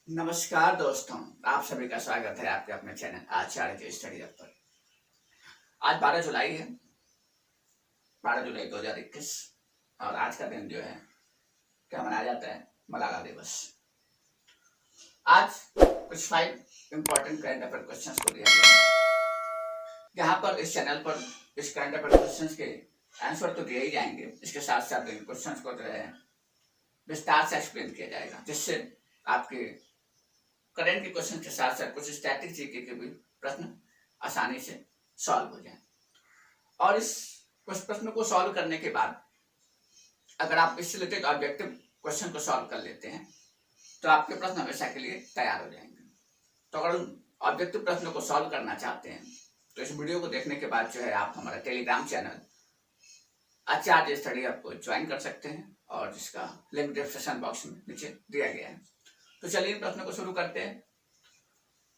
नमस्कार दोस्तों, आप सभी का स्वागत है आपके अपने चैनल आचार्य के स्टडी हब पर। आज 12 जुलाई है, 12 जुलाई 2021 और आज का दिन जो है क्या मनाया जाता है? मलाला दिवस। आज कुछ 5 इंपॉर्टेंट करंट अफेयर क्वेश्चंस को दिया गया है। यहाँ पर इस चैनल पर इस करंट अफेयर क्वेश्चंस के आंसर तो दिए ही जाएंगे, इसके साथ साथ इन क्वेश्चंस को जो है विस्तार से एक्सप्लेन किया जाएगा, जिससे आपके करंट के क्वेश्चन के साथ साथ कुछ स्टैटिक जीके के भी प्रश्न आसानी से सॉल्व हो जाए। और इस कुछ प्रश्न को सॉल्व करने के बाद अगर आप इससे रिलेटेड ऑब्जेक्टिव क्वेश्चन को सॉल्व कर लेते हैं तो आपके प्रश्न हमेशा के लिए तैयार हो जाएंगे। तो अगर उन ऑब्जेक्टिव प्रश्नों को सॉल्व करना चाहते हैं तो इस वीडियो को देखने के बाद जो है आप हमारा टेलीग्राम चैनल आचार्य स्टडी हब को ज्वाइन कर सकते हैं और जिसका लिंक डिस्क्रिप्शन बॉक्स में नीचे दिया गया है। तो चलिए इन प्रश्नों को शुरू करते हैं।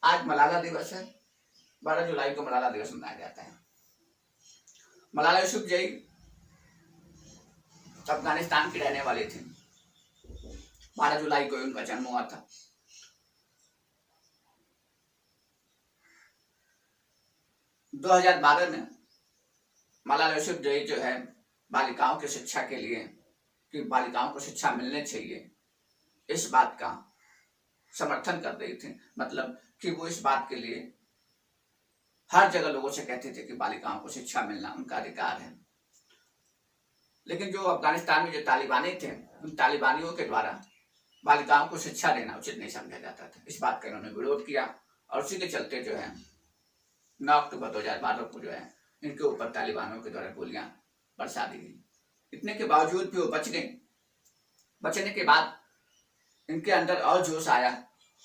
आज मलाला दिवस है, 12 जुलाई को मलाला दिवस मनाया जाता है। मलाला यूसुफजई अफगानिस्तान की रहने वाली थी। 12 जुलाई को उनका जन्म हुआ था। दो 2012 में मलाला यूसुफजई जो है बालिकाओं की शिक्षा के लिए कि बालिकाओं को शिक्षा मिलनी चाहिए, इस बात का समर्थन कर रही थी। मतलब कि वो इस बात के लिए हर जगह लोगों से कहते थे कि बालिकाओं को शिक्षा मिलना उनका अधिकार है। लेकिन जो अफगानिस्तान में जो तालिबानी थे, उन तालिबानियों के द्वारा बालिकाओं को शिक्षा देना उचित नहीं समझा जाता था। इस बात का उन्होंने विरोध किया और उसी के चलते जो है 9 अक्टूबर 2012 को जो है इनके ऊपर तालिबानों के द्वारा गोलियां बरसा दी गई। इतने के बावजूद भी वो बच गए। बचने के बाद इनके अंदर और जोश आया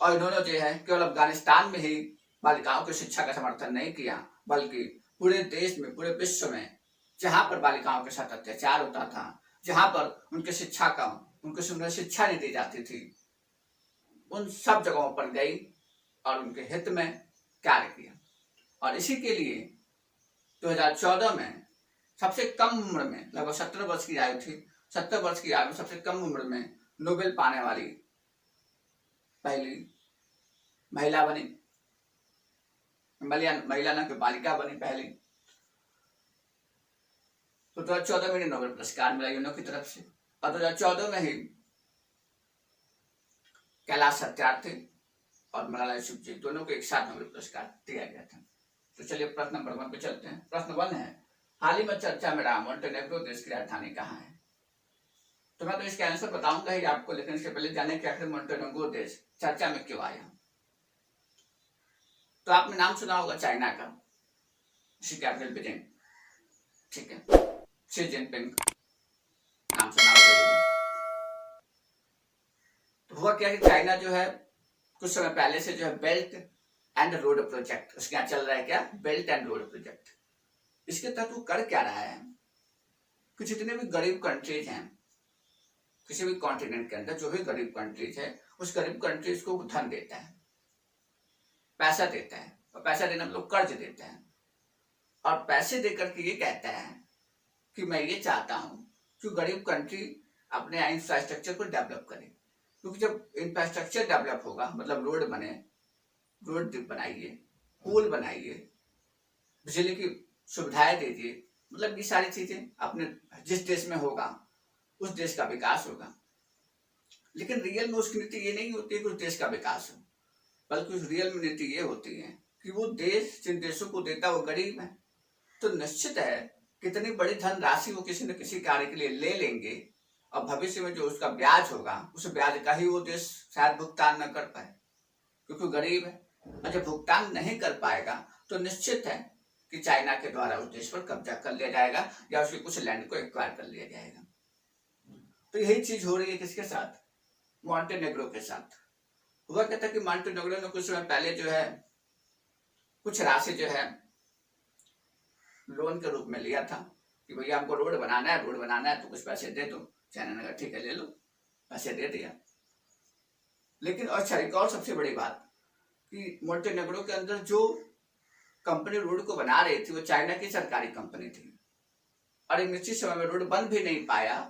और इन्होंने जो है केवल अफगानिस्तान में ही बालिकाओं की शिक्षा का समर्थन नहीं किया, बल्कि पूरे देश में, पूरे विश्व में जहां पर बालिकाओं के साथ अत्याचार होता था, जहां पर उनके शिक्षा नहीं दी जाती थी, उन सब जगहों पर गई और उनके हित में कार्य किया। और इसी के लिए 2014 में सबसे कम उम्र में, लगभग 17 वर्ष की आयु थी, 70 वर्ष की आयु में सबसे कम उम्र में नोबेल पाने वाली पहली महिला बनी। महिला ना कि बालिका बनी पहली। तो 2014 में नोबेल पुरस्कार मिला यूनो की तरफ से और 2014 में ही कैलाश सत्यार्थी और मलाला यूसुफजई दोनों को एक साथ नोबेल पुरस्कार दिया गया था। तो चलिए प्रश्न नंबर 1 पे चलते हैं। प्रश्न 1 है, हाल ही में चर्चा में रहा मोंटेनेग्रो देश की राजधानी कहाँ है? तो मैं तो इसके आंसर बताऊंगा ही आपको, लेकिन इसके पहले जाने कि आखिर मोंटेनेग्रो देश चर्चा में क्यों आया। तो आपने नाम सुना होगा चाइना का, शी कैपिटल बीजिंग, ठीक है, शी जिनपिंग नाम सुना होगा। तो हुआ क्या कि चाइना जो है कुछ समय पहले से जो है बेल्ट एंड रोड प्रोजेक्ट, उसके यहाँ चल रहा है क्या, बेल्ट एंड रोड प्रोजेक्ट। इसके तहत वो कर क्या रहा है कि जितने भी गरीब कंट्रीज हैं किसी भी कॉन्टिनेंट के अंदर, जो भी गरीब कंट्रीज है, उस गरीब कंट्रीज को धन देता है, पैसा देता है, और पैसा देना मतलब कर्ज देता है, और पैसे देकर के ये कहता है कि मैं ये चाहता हूं कि गरीब कंट्री अपने इंफ्रास्ट्रक्चर को डेवलप करे। क्योंकि जब इंफ्रास्ट्रक्चर डेवलप होगा, मतलब रोड बने, रोड बनाइए, पुल बनाइए, बिजली की सुविधाएं दीजिए, मतलब ये सारी चीजें अपने जिस देश में होगा उस देश का विकास होगा। लेकिन रियल में उसकी नीति ये नहीं होती है कि उस देश का विकास हो, बल्कि उस रियल में नीति ये होती है कि वो देश जिन देशों को देता है वो गरीब है। तो निश्चित है कितनी बड़ी धनराशि वो किसी न किसी कार्य के लिए ले लेंगे और भविष्य में जो उसका ब्याज होगा उस ब्याज का ही वो देश शायद भुगतान न कर पाए, क्योंकि गरीब है। और जब भुगतान नहीं कर पाएगा तो निश्चित है कि चाइना के द्वारा उस देश पर कब्जा कर लिया जाएगा या उसके कुछ लैंड को एक्वायर कर लिया जाएगा। तो यही चीज हो रही है किसके साथ, मोंटेनेग्रो के साथ। हुआ क्या था कि मोंटेनेग्रो ने कुछ समय पहले जो है कुछ राशि जो है लोन के रूप में लिया था कि भैया हमको रोड बनाना है तो कुछ पैसे दे दो। चाइना ने कहा ठीक है ले लो, पैसे दे दिया। लेकिन अच्छा एक और सबसे बड़ी बात कि मोंटेनेग्रो के अंदर जो कंपनी रोड को बना रही थी वो चाइना की सरकारी कंपनी थी और एक निश्चित समय में रोड बन भी नहीं पाया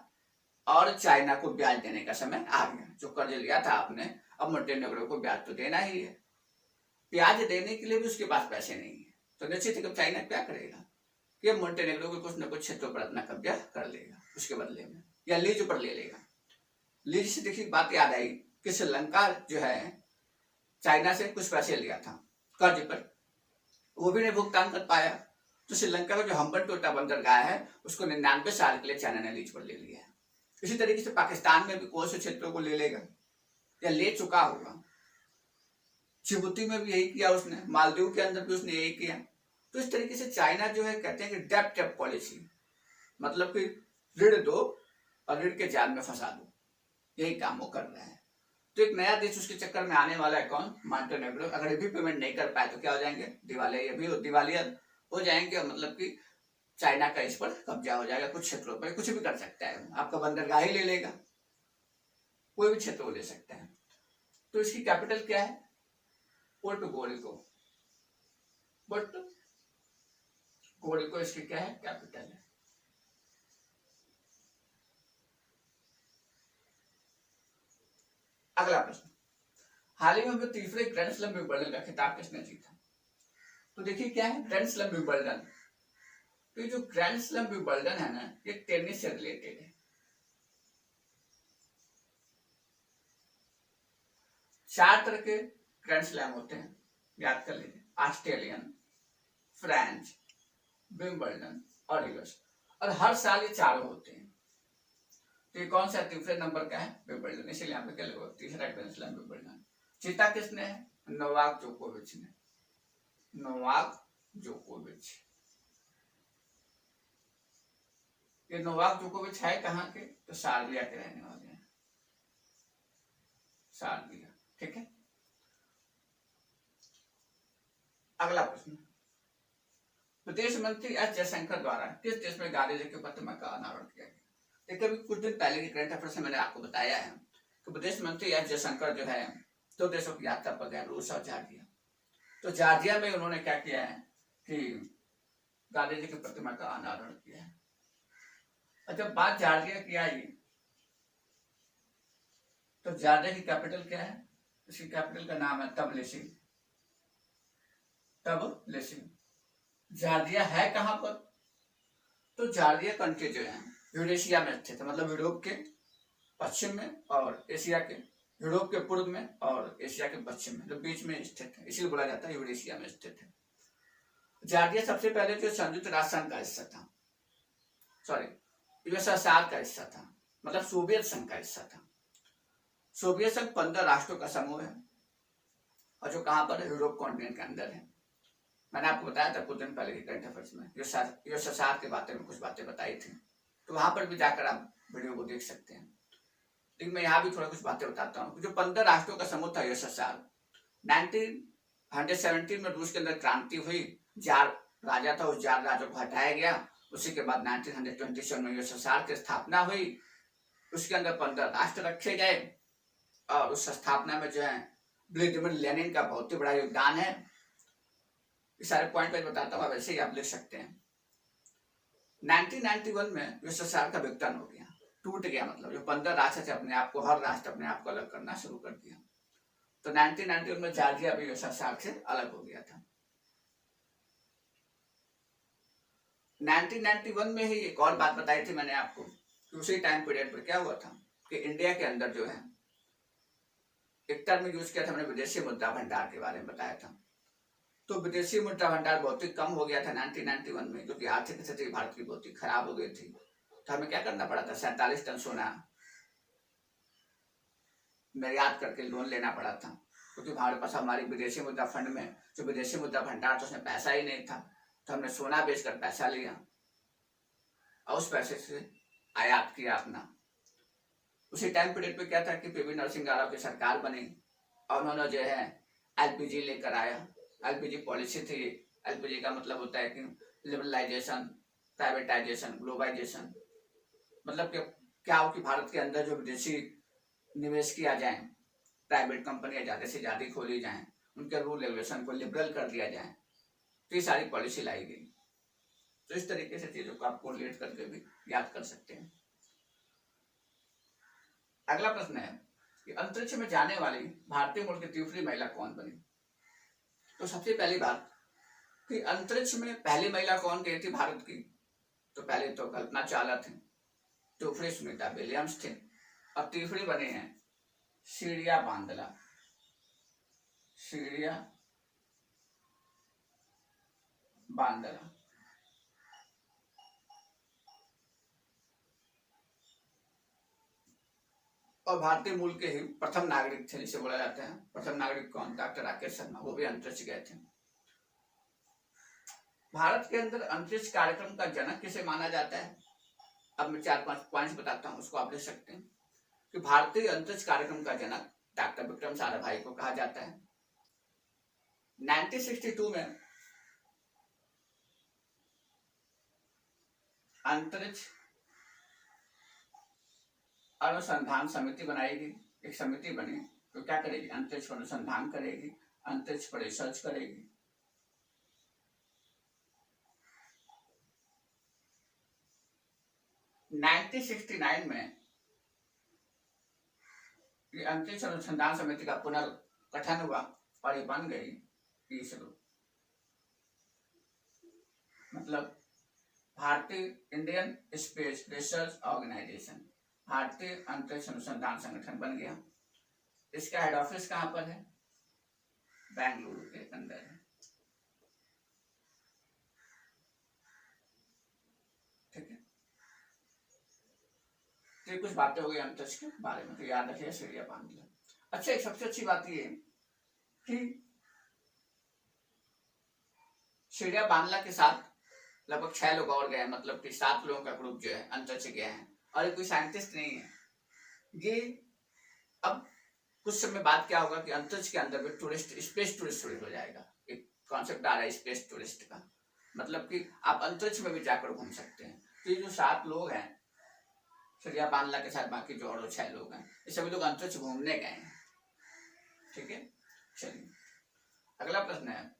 और चाइना को ब्याज देने का समय आ गया। जो कर्ज लिया था आपने, अब मोंटेनेग्रो को ब्याज तो देना ही है। ब्याज देने के लिए भी उसके पास पैसे नहीं है, तो निश्चित ही चाइना क्या करेगा कि मोंटेनेग्रो को कुछ न कुछ क्षेत्रों पर अपना कब्जा कर लेगा उसके बदले में, या लीज पर ले लेगा। लीज से देखिए बात याद आई कि श्रीलंका जो है चाइना से कुछ पैसे लिया था कर्ज पर, वो भी नहीं भुगतान कर पाया, तो श्रीलंका का जो हम्बनटोटा बंदरगाह है उसको 99 साल के लिए चाइना ने लीज पर ले लिया है। इसी तरीके से पाकिस्तान में भी कौन से क्षेत्रों को ले लेगा या ले चुका होगा। जिबूती में भी यही किया उसने, मालदीव के अंदर भी उसने यही किया। तो इस तरीके से चाइना जो है कहते हैं कि डेप्ट ट्रैप पॉलिसी, मतलब कि ऋण दो और ऋण के जाल में फंसा दो, यही काम वो कर रहा है। तो एक नया देश उसके चक्कर में आने वाला है, कौन? मोंटेनेग्रो। अगर ये भी पेमेंट नहीं कर पाए तो क्या हो जाएंगे? दिवालिया। ये भी दिवालिया हो जाएंगे, मतलब कि चाइना का इस पर कब्जा हो जाएगा। कुछ क्षेत्रों पर कुछ भी कर सकता है, आपका बंदरगाह ही ले लेगा, कोई भी क्षेत्र को ले सकता है। तो इसकी कैपिटल क्या है? पोर्टो गोरिको। पोर्टो गोरिको इसकी क्या है? कैपिटल है। अगला प्रश्न, हाल ही में तीसरे ग्रैंड स्लैम विंबलडन का खिताब किसने जीता? तो देखिए क्या है ग्रैंड स्लैम विंबलडन। तो जो ग्रैंड स्लैम विंबलडन है ना, ये टेनिस से रिलेटेड है। 4 तरह के ग्रैंड स्लैम होते हैं, याद कर लीजिए। ऑस्ट्रेलियन, फ्रेंच, विंबलडन और यूएस। और हर साल ये 4 होते हैं। तो ये कौन सा तीसरे नंबर का है? विंबलडन। इसीलिए यहाँ पे क्या लिखा तीसरा ग्रैंड स्लैम विंबलडन। जीता किसने है? नोवाक जोकोविच ने। नोवाक जोकोविच। ये नोवाक जोकोविच है कहाँ के? तो सर्बिया के रहने वाले हैं, सर्बिया। ठीक है। अगला प्रश्न, विदेश मंत्री एस जयशंकर द्वारा किस देश में गांधी जी की प्रतिमा का अनावरण किया गया? देखिए अभी कुछ दिन पहले के करंट अफेयर से मैंने आपको बताया है कि विदेश मंत्री एस जयशंकर जो है 2 देशों की यात्रा पर गए, रूस और जॉर्जिया। तो जॉर्जिया में उन्होंने क्या किया है कि गांधी जी की प्रतिमा का अनावरण किया है। और जब बात जॉर्जिया की आई तो जॉर्जिया की कैपिटल क्या है? इसकी कैपिटल का नाम है तबलिसी। तबलिसी। जॉर्जिया है कहां पर? तो जॉर्जिया कंट्री जो है यूरेशिया में स्थित है, मतलब यूरोप के पश्चिम में और एशिया के, यूरोप के पूर्व में और एशिया के पश्चिम में, जो बीच में स्थित है, इसलिए बोला जाता है यूरेशिया में स्थित है। जॉर्जिया सबसे पहले जो संयुक्त राष्ट्र संघ का हिस्सा था, सॉरी यूएसएसआर का हिस्सा था, मतलब सोवियत संघ का हिस्सा था। सोवियत संघ 15 राष्ट्रों का समूह है और जो कहां पर है? यूरोप कॉन्टिनेंट के अंदर है। मैंने आपको बताया था कुछ दिन पहले के करंट अफेयर्स में यूएसएसआर के बारे में कुछ बातें बताई थी, तो वहां पर भी जाकर आप वीडियो को देख सकते हैं। लेकिन मैं यहाँ भी थोड़ा कुछ बातें बताता हूँ। जो 15 राष्ट्रों का समूह था यूएसएसआर, 1917 में रूस के अंदर क्रांति हुई, जार राजा था, उस जार राजा को हटाया गया। उसी के बाद 1927 में यूएसएसआर की स्थापना हुई। उसके अंदर 15 राष्ट्र रखे गए और उस स्थापना में जो है व्लादिमीर लेनिन का बहुत ही बड़ा योगदान है। ये सारे पॉइंट मैं बताता हूँ, वैसे ही आप लिख सकते हैं। 1991 में यूएसएसआर का विघटन हो गया, टूट गया, मतलब जो 15 राष्ट्र थे अपने आप को, हर राष्ट्र अपने आप को अलग करना शुरू कर दिया। तो 1991 में जॉर्जिया भी यूएसएसआर से अलग हो गया था। 1991 में ही एक और बात बताई थी मैंने आपको कि उसी टाइम पीरियड पर क्या हुआ था कि इंडिया के अंदर जो है एक टर्म यूज किया था, मैंने विदेशी मुद्रा भंडार के बारे में बताया था। तो विदेशी मुद्रा भंडार बहुत ही कम हो गया था 1991 में, क्योंकि आर्थिक स्थिति भारत की बहुत ही खराब हो गई थी। तो हमें क्या करना पड़ा था? 47 टन सोना निर्यात करके लोन लेना पड़ा था, क्योंकि हमारे पास हमारी विदेशी मुद्रा फंड में जो विदेशी मुद्रा भंडार था उसमें पैसा ही नहीं था। तो हमने सोना बेचकर पैसा लिया और उस पैसे से आयात किया अपना। उसी टाइम पीरियड पे क्या था कि पीवी नरसिंह राव की सरकार बनी और उन्होंने जो है एलपीजी लेकर आया। एलपीजी पॉलिसी थी। एलपीजी का मतलब होता है कि लिबरलाइजेशन, प्राइवेटाइजेशन, ग्लोबलाइजेशन। मतलब कि क्या हो कि भारत के अंदर जो विदेशी निवेश किया जाए, प्राइवेट कंपनियां ज्यादा से ज्यादा खोली जाएं, उनके रूल रेगुलेशन को लिबरल कर दिया जाए, तो ये सारी पॉलिसी लाई गई। तो इस तरीके से चीजों को आप कोरिलेट करके भी याद कर सकते हैं। अगला प्रश्न है कि अंतरिक्ष में जाने वाली भारतीय मूल की तीसरी महिला कौन बनी। तो सबसे पहली बात कि अंतरिक्ष में पहली महिला कौन गई थी भारत की, तो पहले तो कल्पना चावला थी, दूसरी सुनीता विलियम्स थी और तीसरी बनी है सीरिया बांदला। सीरिया बांदला। और भारतीय मूल के ही प्रथम नागरिक थे जिसे बोला जाता है। प्रथम नागरिक कौन, डॉक्टर राकेश शर्मा, वो भी अंतरिक्ष गए थे। भारत के अंदर अंतरिक्ष कार्यक्रम का जनक किसे माना जाता है, अब मैं 4-5 पॉइंट्स बताता हूं, उसको आप ले सकते हैं कि भारतीय अंतरिक्ष कार्यक्रम का जनक डॉक्टर विक्रम साराभाई को कहा जाता है। 1962 में अंतरिक्ष अनुसंधान समिति बनाएगी, एक समिति बनी तो क्या करेगी, अंतरिक्ष पर अनुसंधान करेगी, अंतरिक्ष पर रिसर्च करेगी। नाइनटीन 1969 में ये अंतरिक्ष अनुसंधान समिति का पुनर्गठन हुआ और ये बन गई इसरो, मतलब भारतीय इंडियन स्पेस रिसर्च ऑर्गेनाइजेशन, भारतीय अंतरिक्ष अनुसंधान संगठन बन गया। इसका हेड ऑफिस कहां पर है, बेंगलुरु के अंदर है। ठीक है, तो कुछ बातें हो गई अंतरिक्ष के बारे में, तो याद रखिए सीरिया बांदला। अच्छा, एक सबसे अच्छी बात ये कि सीरिया बांदला के साथ लगभग 6 लोग और गए, मतलब कि 7 लोगों का ग्रुप जो है अंतरिक्ष गया है और ये कोई साइंटिस्ट नहीं है। ये अब कुछ समय बाद क्या होगा कि अंतरिक्ष के अंदर भी टूरिस्ट, स्पेस टूरिस्ट हो जाएगा। एक कॉन्सेप्ट आ रहा है स्पेस टूरिस्ट का, मतलब कि आप अंतरिक्ष में भी जाकर घूम सकते हैं। तो ये जो 7 लोग हैं सीरिया बांदला के साथ, बाकी जो और 6 लोग हैं, ये सभी लोग अंतरिक्ष घूमने गए हैं। ठीक है, चलिए अगला प्रश्न है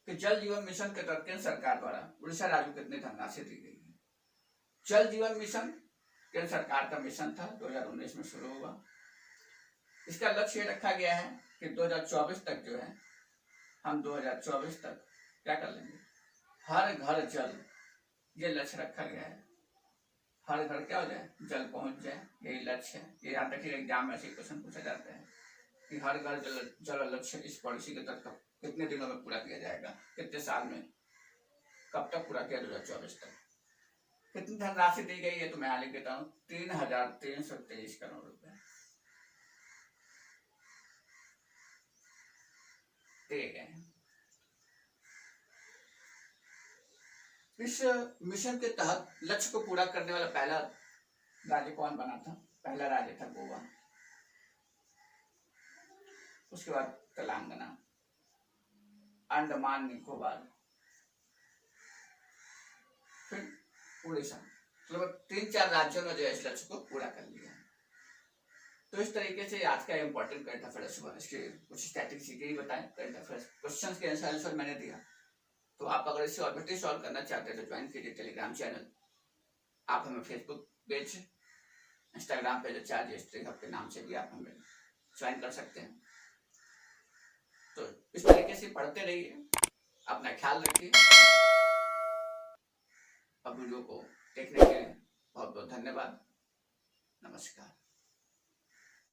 कि जल जीवन मिशन के तहत केंद्र सरकार द्वारा उड़ीसा राज्य को कितनी धनराशि दी गई है। जल जीवन मिशन केंद्र सरकार का मिशन था, 2019 में शुरू हुआ। इसका लक्ष्य ये रखा गया है कि 2024 तक जो है, हम 2024 तक क्या कर लेंगे, हर घर जल, ये लक्ष्य रखा गया है। हर घर क्या हो जाए, जल पहुंच जाए, यही लक्ष्य है। ये याद रखिए, एग्जाम में ऐसे क्वेश्चन पूछा जाता है कि हर घर जल लक्ष्य इस पॉलिसी के तहत कितने दिनों में पूरा किया जाएगा, कितने साल में, कब तक पूरा किया, 2024 तक। कितनी धनराशि दी गई है तो मैं यहाँ लिख देता हूँ, 3,323 करोड़ रुपए दिए गए हैं। इस मिशन के तहत लक्ष्य को पूरा करने वाला पहला राज्य कौन बना था, पहला राज्य था गोवा, उसके बाद तेलंगाना, अंडमान निकोबार, फिर उड़ीसा। मतलब 3-4 राज्यों ने जो है इस लक्ष्य को पूरा कर लिया। तो इस तरीके से आज का इंपॉर्टेंट करंट अफेयर्स हुआ, इसके कुछ स्टैटिक चीजें ही बताएं, करंट अफेयर्स क्वेश्चंस के आंसर मैंने दिया। तो आप अगर इसे और बेटर सॉल्व करना चाहते हैं तो ज्वाइन कीजिए टेलीग्राम चैनल। आप हमें Facebook page, Instagram page charge hub के नाम से भी आप हमें ज्वाइन कर सकते हैं। तो इस तरीके से पढ़ते रहिए, अपना ख्याल रखिए। अब वीडियो को देखने के लिए बहुत बहुत धन्यवाद। नमस्कार।